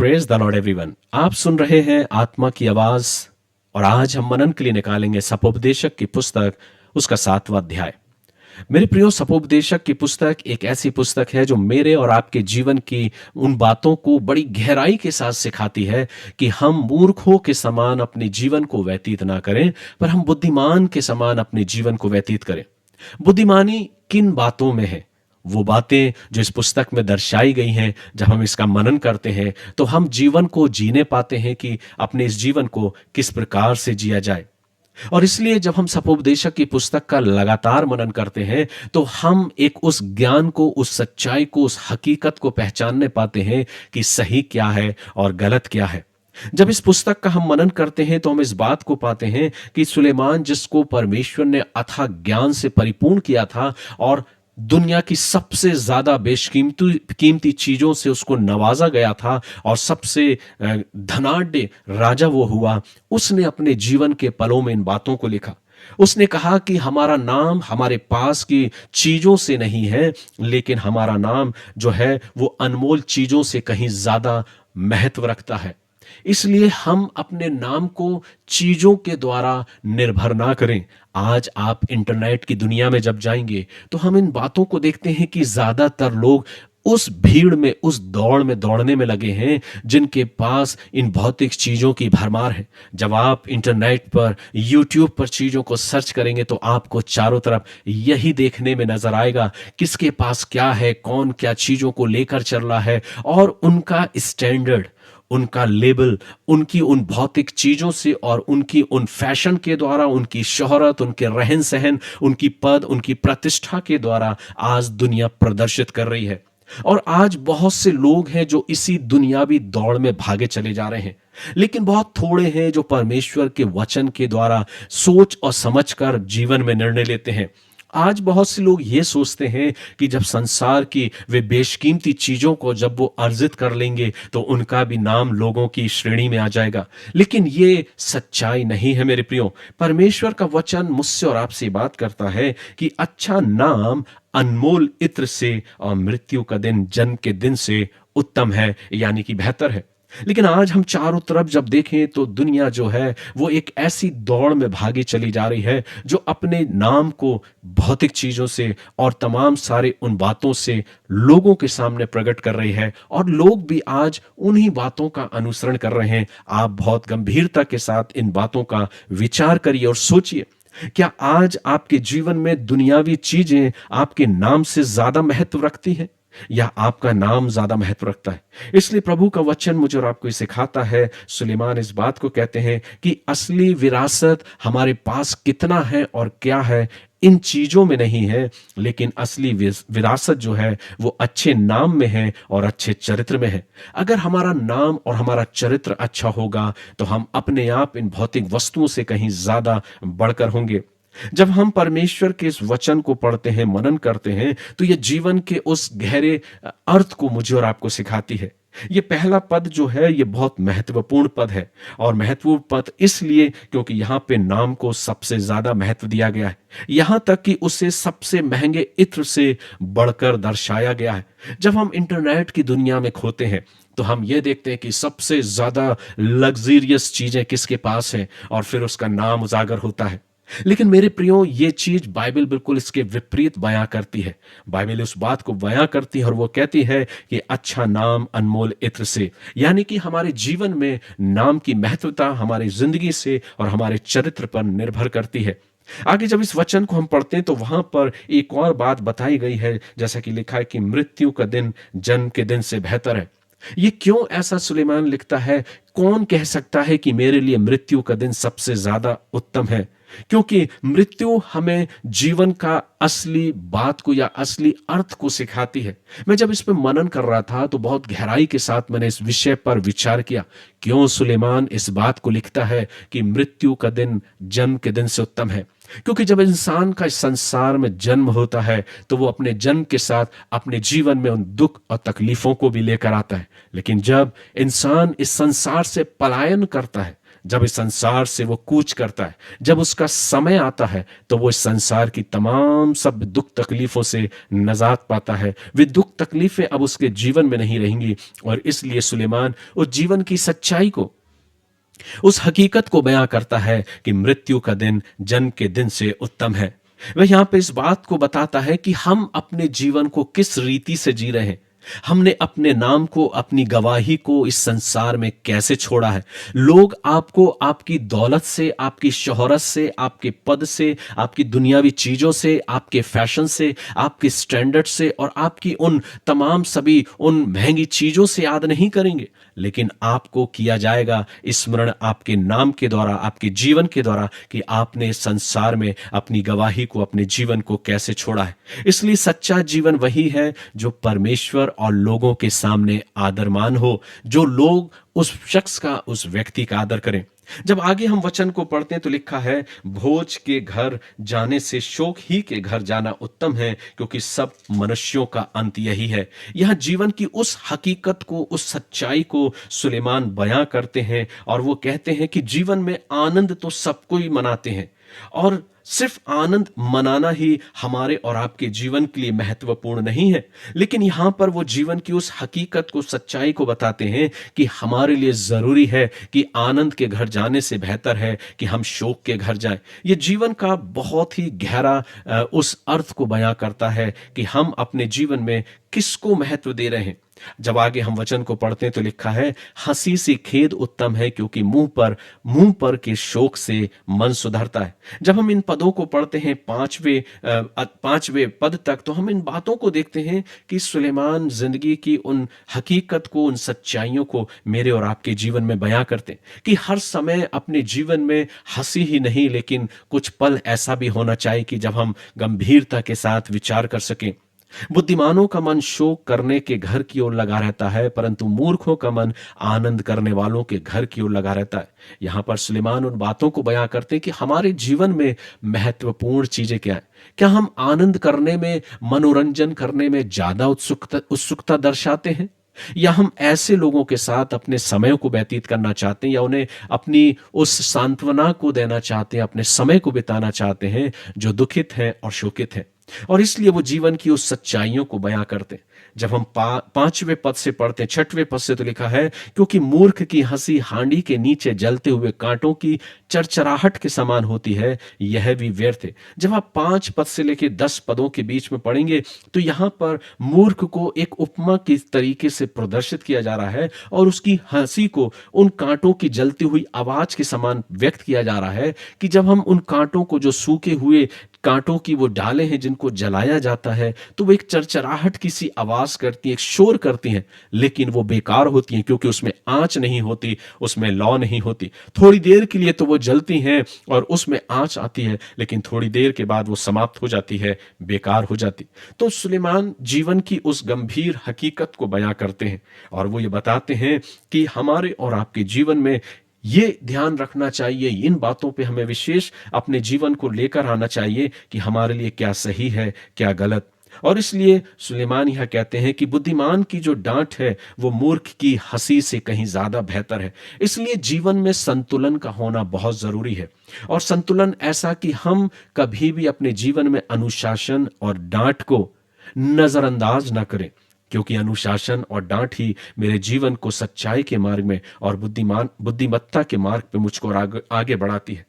Praise the Lord everyone. आप सुन रहे हैं आत्मा की आवाज और आज हम मनन के लिए निकालेंगे सपोपदेशक की पुस्तक, उसका 7वां अध्याय। मेरे प्रियो, सपोपदेशक की पुस्तक एक ऐसी पुस्तक है जो मेरे और आपके जीवन की उन बातों को बड़ी गहराई के साथ सिखाती है कि हम मूर्खों के समान अपने जीवन को व्यतीत ना करें, पर हम बुद्धिमान के समान अपने जीवन को व्यतीत करें। बुद्धिमानी किन बातों में है? वो बातें जो इस पुस्तक में दर्शाई गई हैं, जब हम इसका मनन करते हैं तो हम जीवन को जीने पाते हैं कि अपने इस जीवन को किस प्रकार से जिया जाए। और इसलिए जब हम सपोपदेशक की पुस्तक का लगातार मनन करते हैं तो हम एक उस ज्ञान को, उस सच्चाई को, उस हकीकत को पहचानने पाते हैं कि सही क्या है और गलत क्या है। जब इस पुस्तक का हम मनन करते हैं तो हम इस बात को पाते हैं कि सुलेमान, जिसको परमेश्वर ने अथाह ज्ञान से परिपूर्ण किया था और दुनिया की सबसे ज्यादा कीमती चीजों से उसको नवाजा गया था और सबसे धनाढ्य राजा वो हुआ, उसने अपने जीवन के पलों में इन बातों को लिखा। उसने कहा कि हमारा नाम हमारे पास की चीजों से नहीं है, लेकिन हमारा नाम जो है वो अनमोल चीजों से कहीं ज्यादा महत्व रखता है। इसलिए हम अपने नाम को चीजों के द्वारा निर्भर ना करें। आज आप इंटरनेट की दुनिया में जब जाएंगे तो हम इन बातों को देखते हैं कि ज्यादातर लोग उस भीड़ में, उस दौड़ में दौड़ने में लगे हैं जिनके पास इन भौतिक चीजों की भरमार है। जब आप इंटरनेट पर, यूट्यूब पर चीजों को सर्च करेंगे तो आपको चारों तरफ यही देखने में नजर आएगा, किसके पास क्या है, कौन क्या चीजों को लेकर चल रहा है और उनका स्टैंडर्ड, उनका लेबल, उनकी उन भौतिक चीजों से और उनकी उन फैशन के द्वारा, उनकी शोहरत, उनके रहन सहन, उनकी पद, उनकी प्रतिष्ठा के द्वारा आज दुनिया प्रदर्शित कर रही है। और आज बहुत से लोग हैं जो इसी दुनियावी दौड़ में भागे चले जा रहे हैं, लेकिन बहुत थोड़े हैं जो परमेश्वर के वचन के द्वारा सोच और समझकर जीवन में निर्णय लेते हैं। आज बहुत से लोग ये सोचते हैं कि जब संसार की वे बेशकीमती चीजों को जब वो अर्जित कर लेंगे तो उनका भी नाम लोगों की श्रेणी में आ जाएगा, लेकिन ये सच्चाई नहीं है मेरे प्रियो। परमेश्वर का वचन मुझसे और आपसे बात करता है कि अच्छा नाम अनमोल इत्र से और मृत्यु का दिन जन्म के दिन से उत्तम है, यानी कि बेहतर है। लेकिन आज हम चारों तरफ जब देखें तो दुनिया जो है वो एक ऐसी दौड़ में भागी चली जा रही है जो अपने नाम को भौतिक चीजों से और तमाम सारे उन बातों से लोगों के सामने प्रकट कर रही है, और लोग भी आज उन्हीं बातों का अनुसरण कर रहे हैं। आप बहुत गंभीरता के साथ इन बातों का विचार करिए और सोचिए, क्या आज आपके जीवन में दुनियावी चीजें आपके नाम से ज्यादा महत्व रखती हैं या आपका नाम ज्यादा महत्व रखता है? इसलिए प्रभु का वचन मुझे और आपको सिखाता है। सुलेमान इस बात को कहते हैं कि असली विरासत हमारे पास कितना है और क्या है, इन चीजों में नहीं है, लेकिन असली विरासत जो है वो अच्छे नाम में है और अच्छे चरित्र में है। अगर हमारा नाम और हमारा चरित्र अच्छा होगा तो हम अपने आप इन भौतिक वस्तुओं से कहीं ज्यादा बढ़कर होंगे। जब हम परमेश्वर के इस वचन को पढ़ते हैं, मनन करते हैं, तो ये जीवन के उस गहरे अर्थ को मुझे और आपको सिखाती है। ये पहला पद जो है ये बहुत महत्वपूर्ण पद है, और महत्वपूर्ण पद इसलिए क्योंकि यहां पे नाम को सबसे ज्यादा महत्व दिया गया है, यहां तक कि उसे सबसे महंगे इत्र से बढ़कर दर्शाया गया है। जब हम इंटरनेट की दुनिया में खोते हैं तो हम ये देखते हैं कि सबसे ज्यादा लग्जरियस चीजें किसके पास है और फिर उसका नाम उजागर होता है। लेकिन मेरे प्रियो, ये चीज बाइबल बिल्कुल इसके विपरीत बयां करती है। बाइबल उस बात को बयां करती है और वो कहती है कि अच्छा नाम अनमोल इत्र से, यानी कि हमारे जीवन में नाम की महत्वता हमारी जिंदगी से और हमारे चरित्र पर निर्भर करती है। आगे जब इस वचन को हम पढ़ते हैं तो वहां पर एक और बात बताई गई है, जैसा कि लिखा है कि मृत्यु का दिन जन्म के दिन से बेहतर है। ये क्यों ऐसा सुलेमान लिखता है? कौन कह सकता है कि मेरे लिए मृत्यु का दिन सबसे ज्यादा उत्तम है? क्योंकि मृत्यु हमें जीवन का असली बात को या असली अर्थ को सिखाती है। मैं जब इस पर मनन कर रहा था तो बहुत गहराई के साथ मैंने इस विषय पर विचार किया, क्यों सुलेमान इस बात को लिखता है कि मृत्यु का दिन जन्म के दिन से उत्तम है। क्योंकि जब इंसान का इस संसार में जन्म होता है तो वो अपने जन्म के साथ अपने जीवन में उन दुख और तकलीफों को भी लेकर आता है, लेकिन जब इंसान इस संसार से पलायन करता है, जब इस संसार से वो कूच करता है, जब उसका समय आता है, तो वो इस संसार की तमाम सब दुख तकलीफों से नजात पाता है। वे दुख तकलीफें अब उसके जीवन में नहीं रहेंगी। और इसलिए सुलेमान उस जीवन की सच्चाई को, उस हकीकत को बयां करता है कि मृत्यु का दिन जन्म के दिन से उत्तम है। वह यहां पे इस बात को बताता है कि हम अपने जीवन को किस रीति से जी रहे हैं। हमने अपने नाम को, अपनी गवाही को इस संसार में कैसे छोड़ा है। लोग आपको आपकी दौलत से, आपकी शोहरत से, आपके पद से, आपकी दुनियावी चीजों से, आपके फैशन से, आपके स्टैंडर्ड से और आपकी उन तमाम सभी उन महंगी चीजों से याद नहीं करेंगे, लेकिन आपको किया जाएगा स्मरण आपके नाम के द्वारा, आपके जीवन के द्वारा, कि आपने संसार में अपनी गवाही को, अपने जीवन को कैसे छोड़ा है। इसलिए सच्चा जीवन वही है जो परमेश्वर और लोगों के सामने आदरमान हो, जो लोग उस शख्स का, उस व्यक्ति का आदर करें। जब आगे हम वचन को पढ़ते हैं तो लिखा है, भोज के घर जाने से शोक ही के घर जाना उत्तम है, क्योंकि सब मनुष्यों का अंत यही है। यह जीवन की उस हकीकत को, उस सच्चाई को सुलेमान बयां करते हैं और वो कहते हैं कि जीवन में आनंद तो सबको ही मनाते हैं, और सिर्फ आनंद मनाना ही हमारे और आपके जीवन के लिए महत्वपूर्ण नहीं है, लेकिन यहां पर वो जीवन की उस हकीकत को, सच्चाई को बताते हैं कि हमारे लिए जरूरी है कि आनंद के घर जाने से बेहतर है कि हम शोक के घर जाएं। ये जीवन का बहुत ही गहरा उस अर्थ को बयां करता है कि हम अपने जीवन में किसको महत्व दे रहे हैं। जब आगे हम वचन को पढ़ते हैं तो लिखा है, हंसी से खेद उत्तम है, क्योंकि मुंह पर के शोक से मन सुधरता है। जब हम इन पदों को पढ़ते हैं पांचवें पद तक, तो हम इन बातों को देखते हैं कि सुलेमान जिंदगी की उन हकीकत को, उन सच्चाइयों को मेरे और आपके जीवन में बयां करते हैं कि हर समय अपने जीवन में हंसी ही नहीं, लेकिन कुछ पल ऐसा भी होना चाहिए कि जब हम गंभीरता के साथ विचार कर सकें। बुद्धिमानों का मन शोक करने के घर की ओर लगा रहता है, परंतु मूर्खों का मन आनंद करने वालों के घर की ओर लगा रहता है। यहां पर सुलेमान उन बातों को बयां करते हैं कि हमारे जीवन में महत्वपूर्ण चीजें क्या है। क्या हम आनंद करने में, मनोरंजन करने में ज्यादा उत्सुकता दर्शाते हैं, या हम ऐसे लोगों के साथ अपने समय को व्यतीत करना चाहते हैं, या उन्हें अपनी उस सांत्वना को देना चाहते हैं, अपने समय को बिताना चाहते हैं जो दुखित हैं और शोकित हैं। और इसलिए वो जीवन की उस सच्चाइयों को बयां करते हैं। जब हम पांचवें पद से पढ़ते हैं, छठवें पद से, तो लिखा है, क्योंकि मूर्ख की हंसी हांडी के नीचे जलते हुए कांटों की चरचराहट के समान होती है, यह भी व्यर्थ है। जब आप 5 पद से लेकर 10 पदों के बीच में पढ़ेंगे तो यहां पर मूर्ख को एक उपमा के तरीके से प्रदर्शित किया जा रहा है, और उसकी हंसी को उन कांटों की जलती हुई आवाज के समान व्यक्त किया जा रहा है कि जब हम उन कांटों को, जो सूखे हुए कांटों की वो डालें हैं जिनको जलाया जाता है, तो वो एक चरचराहट की सी आवाज करती है, एक शोर करती हैं, लेकिन वो बेकार होती हैं, क्योंकि उसमें आंच नहीं होती, उसमें लौ नहीं होती। थोड़ी देर के लिए तो वो जलती हैं और उसमें आंच आती है, लेकिन थोड़ी देर के बाद वो समाप्त हो जाती है, बेकार हो जाती। तो सुलेमान जीवन की उस गंभीर हकीकत को बयां करते हैं, और वो ये बताते हैं कि हमारे और आपके जीवन में ये ध्यान रखना चाहिए, इन बातों पे हमें विशेष अपने जीवन को लेकर आना चाहिए कि हमारे लिए क्या सही है, क्या गलत। और इसलिए सुलेमान यह कहते हैं कि बुद्धिमान की जो डांट है वो मूर्ख की हंसी से कहीं ज्यादा बेहतर है। इसलिए जीवन में संतुलन का होना बहुत जरूरी है, और संतुलन ऐसा कि हम कभी भी अपने जीवन में अनुशासन और डांट को नजरअंदाज ना करें, क्योंकि अनुशासन और डांट ही मेरे जीवन को सच्चाई के मार्ग में और बुद्धिमत्ता के मार्ग पे मुझको आगे बढ़ाती है।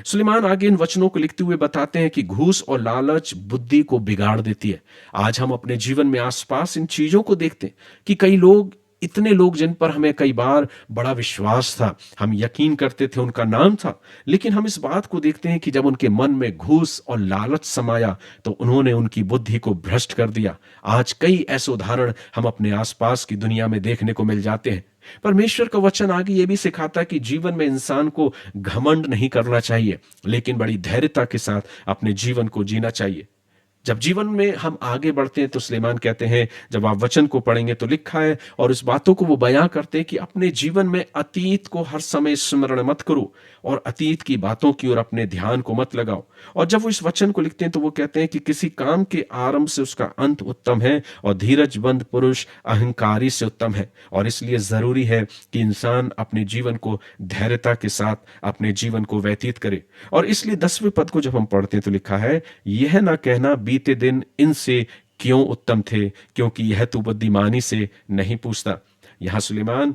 सुलेमान आगे इन वचनों को लिखते हुए बताते हैं कि घूस और लालच बुद्धि को बिगाड़ देती है। आज हम अपने जीवन में आसपास इन चीजों को देखते हैं कि कई लोग, इतने लोग जिन पर हमें कई बार बड़ा विश्वास था, हम यकीन करते थे, उनका नाम था, लेकिन हम इस बात को देखते हैं कि जब उनके मन में घूस और लालच समाया तो उन्होंने उनकी बुद्धि को भ्रष्ट कर दिया। आज कई ऐसे उदाहरण हम अपने आसपास की दुनिया में देखने को मिल जाते हैं। परमेश्वर का वचन आगे ये भी सिखाता है कि जीवन में इंसान को घमंड नहीं करना चाहिए, लेकिन बड़ी धैर्यता के साथ अपने जीवन को जीना चाहिए। जब जीवन में हम आगे बढ़ते हैं तो सुलेमान कहते हैं, जब आप वचन को पढ़ेंगे तो लिखा है, और इस बातों को वो बयां करते हैं कि अपने जीवन में अतीत को हर समय स्मरण मत करो और अतीत की बातों की ओर अपने ध्यान को मत लगाओ। और जब वो इस वचन को लिखते हैं तो वो कहते हैं कि किसी काम के आरंभ से उसका अंत उत्तम है, और धीरजबंद पुरुष अहंकारी से उत्तम है। और इसलिए जरूरी है कि इंसान अपने जीवन को धैर्यता के साथ अपने जीवन को व्यतीत करे। और इसलिए 10वें पद को जब हम पढ़ते हैं तो लिखा है, यह ना कहना बीते दिन इनसे क्यों उत्तम थे, क्योंकि यह तू बुद्धिमानी से नहीं पूछता। यहां सुलेमान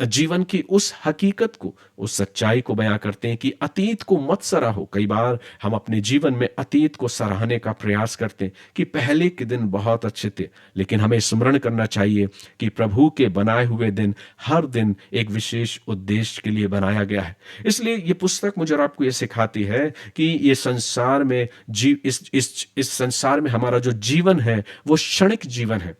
जीवन की उस हकीकत को, उस सच्चाई को बयां करते हैं कि अतीत को मत सराहो। कई बार हम अपने जीवन में अतीत को सराहने का प्रयास करते हैं कि पहले के दिन बहुत अच्छे थे, लेकिन हमें स्मरण करना चाहिए कि प्रभु के बनाए हुए दिन हर दिन एक विशेष उद्देश्य के लिए बनाया गया है। इसलिए ये पुस्तक मुझे और आपको ये सिखाती है कि ये संसार में इस संसार में हमारा जो जीवन है वो क्षणिक जीवन है,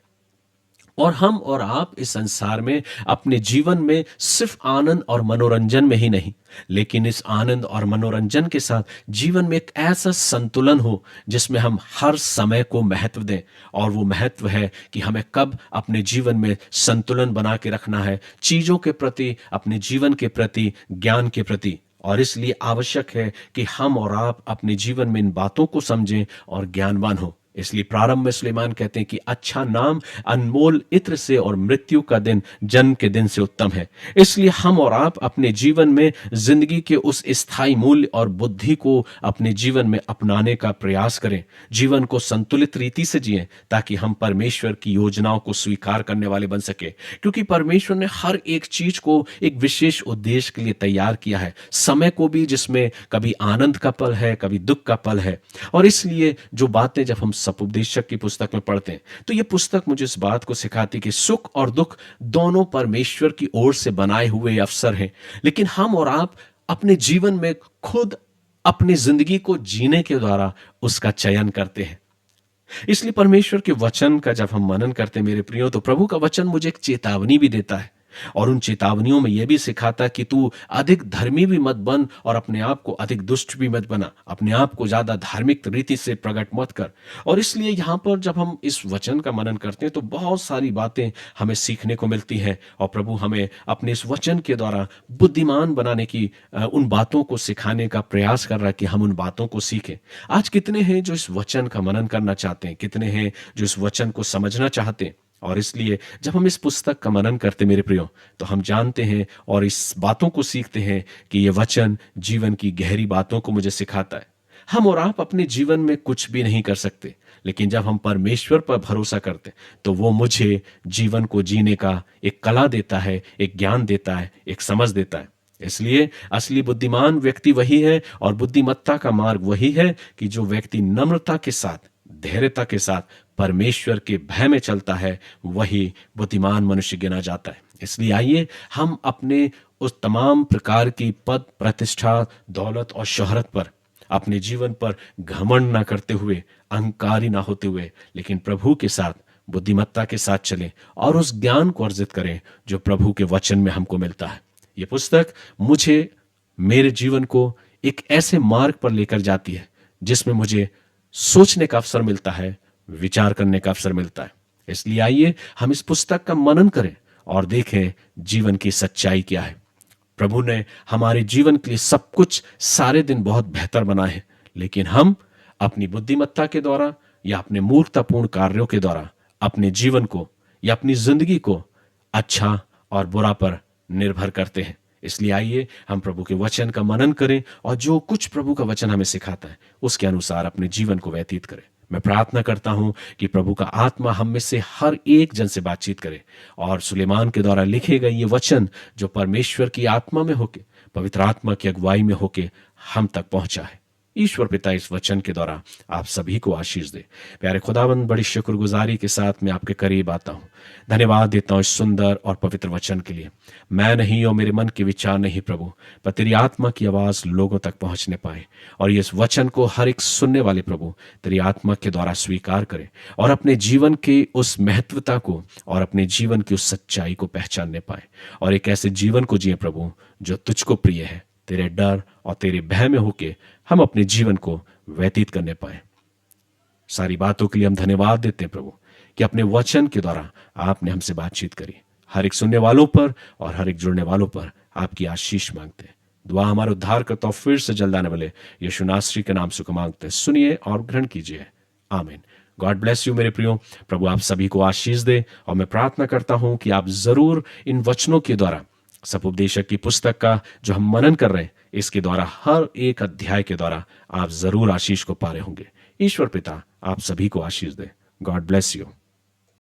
और हम और आप इस संसार में अपने जीवन में सिर्फ आनंद और मनोरंजन में ही नहीं, लेकिन इस आनंद और मनोरंजन के साथ जीवन में एक ऐसा संतुलन हो जिसमें हम हर समय को महत्व दें। और वो महत्व है कि हमें कब अपने जीवन में संतुलन बना के रखना है, चीजों के प्रति, अपने जीवन के प्रति, ज्ञान के प्रति। और इसलिए आवश्यक है कि हम और आप अपने जीवन में इन बातों को समझें और ज्ञानवान हो। इसलिए प्रारंभ में सुलेमान कहते हैं कि अच्छा नाम अनमोल इत्र से और मृत्यु का दिन जन्म के दिन से उत्तम है। इसलिए हम और आप अपने जीवन में जिंदगी के उस स्थायी मूल्य और बुद्धि को अपने जीवन में अपनाने का प्रयास करें, जीवन को संतुलित रीति से जिएं, ताकि हम परमेश्वर की योजनाओं को स्वीकार करने वाले बन सके। क्योंकि परमेश्वर ने हर एक चीज को एक विशेष उद्देश्य के लिए तैयार किया है, समय को भी, जिसमें कभी आनंद का पल है, कभी दुख का पल है। और इसलिए जो बातें जब हम सपोपदेशक की पुस्तक में पढ़ते हैं तो ये पुस्तक मुझे इस बात को सिखाती कि सुख और दुख दोनों परमेश्वर की ओर से बनाए हुए अवसर हैं, लेकिन हम और आप अपने जीवन में खुद अपनी जिंदगी को जीने के द्वारा उसका चयन करते हैं। इसलिए परमेश्वर के वचन का जब हम मनन करते हैं मेरे प्रियो, तो प्रभु का वचन मुझे एक चेतावनी भी देता है, और उन चेतावनियों में यह भी सिखाता कि तू अधिक धर्मी भी मत बन और अपने आप को अधिक दुष्ट भी मत बना, अपने आप को ज्यादा धार्मिक रीति से प्रकट मत कर। और इसलिए यहां पर जब हम इस वचन का मनन करते हैं तो बहुत सारी बातें हमें सीखने को मिलती हैं, और प्रभु हमें अपने इस वचन के द्वारा बुद्धिमान बनाने की, उन बातों को सिखाने का प्रयास कर रहा है कि हम उन बातों को सीखें। आज कितने हैं जो इस वचन का मनन करना चाहते हैं, कितने हैं जो इस वचन को समझना चाहते हैं। और इसलिए जब हम इस पुस्तक का मनन करते मेरे प्रियो, तो हम जानते हैं और इस बातों को सीखते हैं कि यह वचन जीवन की गहरी बातों को मुझे सिखाता है। हम और आप अपने जीवन में कुछ भी नहीं कर सकते, लेकिन जब हम परमेश्वर पर भरोसा करते तो वो मुझे जीवन को जीने का एक कला देता है, एक ज्ञान देता है, एक समझ देता है। इसलिए असली बुद्धिमान व्यक्ति वही है, और बुद्धिमत्ता का मार्ग वही है कि जो व्यक्ति नम्रता के साथ, धैर्यता के साथ परमेश्वर के भय में चलता है, वही बुद्धिमान मनुष्य गिना जाता है। इसलिए आइए हम अपने उस तमाम प्रकार की पद, प्रतिष्ठा, दौलत और शोहरत पर, अपने जीवन पर घमंड ना करते हुए, अहंकारी ना होते हुए, लेकिन प्रभु के साथ बुद्धिमत्ता के साथ चलें और उस ज्ञान को अर्जित करें जो प्रभु के वचन में हमको मिलता है। ये पुस्तक मुझे, मेरे जीवन को एक ऐसे मार्ग पर लेकर जाती है जिसमें मुझे सोचने का अवसर मिलता है, विचार करने का अवसर मिलता है। इसलिए आइए हम इस पुस्तक का मनन करें और देखें जीवन की सच्चाई क्या है। प्रभु ने हमारे जीवन के लिए सब कुछ, सारे दिन बहुत बेहतर बनाए हैं, लेकिन हम अपनी बुद्धिमत्ता के द्वारा या अपने मूर्खतापूर्ण कार्यों के द्वारा अपने जीवन को या अपनी जिंदगी को अच्छा और बुरा पर निर्भर करते हैं। इसलिए आइए हम प्रभु के वचन का मनन करें और जो कुछ प्रभु का वचन हमें सिखाता है उसके अनुसार अपने जीवन को व्यतीत करें। मैं प्रार्थना करता हूं कि प्रभु का आत्मा हम में से हर एक जन से बातचीत करे और सुलेमान के द्वारा लिखे गए ये वचन जो परमेश्वर की आत्मा में होके, पवित्र आत्मा की अगुवाई में होके हम तक पहुंचा है। ईश्वर पिता इस वचन के द्वारा आप सभी को आशीष दे। प्यारे खुदावंद, बड़ी शुक्रगुजारी के साथ मैं आपके करीब आता हूं। धन्यवाद देता हूं इस सुंदर और पवित्र वचन के लिए। मैं नहीं और मेरे मन के विचार नहीं प्रभु, पर तेरी आत्मा की आवाज लोगों तक पहुंचने पाए और इस वचन को हर एक सुनने वाले प्रभु तेरी आत्मा के द्वारा स्वीकार करे और अपने जीवन के उस महत्वता को और अपने जीवन की उस सच्चाई को पहचानने पाए और एक ऐसे जीवन को जिए प्रभु जो तुझको प्रिय है। तेरे डर और तेरे भय में होके हम अपने जीवन को व्यतीत करने पाए। सारी बातों के लिए हम धन्यवाद देते हैं प्रभु कि अपने वचन के द्वारा आपने हमसे बातचीत करी। हर एक सुनने वालों पर और हर एक जुड़ने वालों पर आपकी आशीष मांगते हैं। दुआ हमारे उद्धार करता हूं फिर से जल्द आने वाले यीशु नासरी के नाम से को मांगते हैं। सुनिए और ग्रहण कीजिए। आमीन। गॉड ब्लेस यू मेरे प्रियो। प्रभु आप सभी को आशीष दे और मैं प्रार्थना करता हूं कि आप जरूर इन वचनों के द्वारा सपोपदेशक की पुस्तक का जो हम मनन कर रहे हैं इसके द्वारा हर एक अध्याय के द्वारा आप जरूर आशीष को पा रहे होंगे। ईश्वर पिता आप सभी को आशीष दे। God bless you.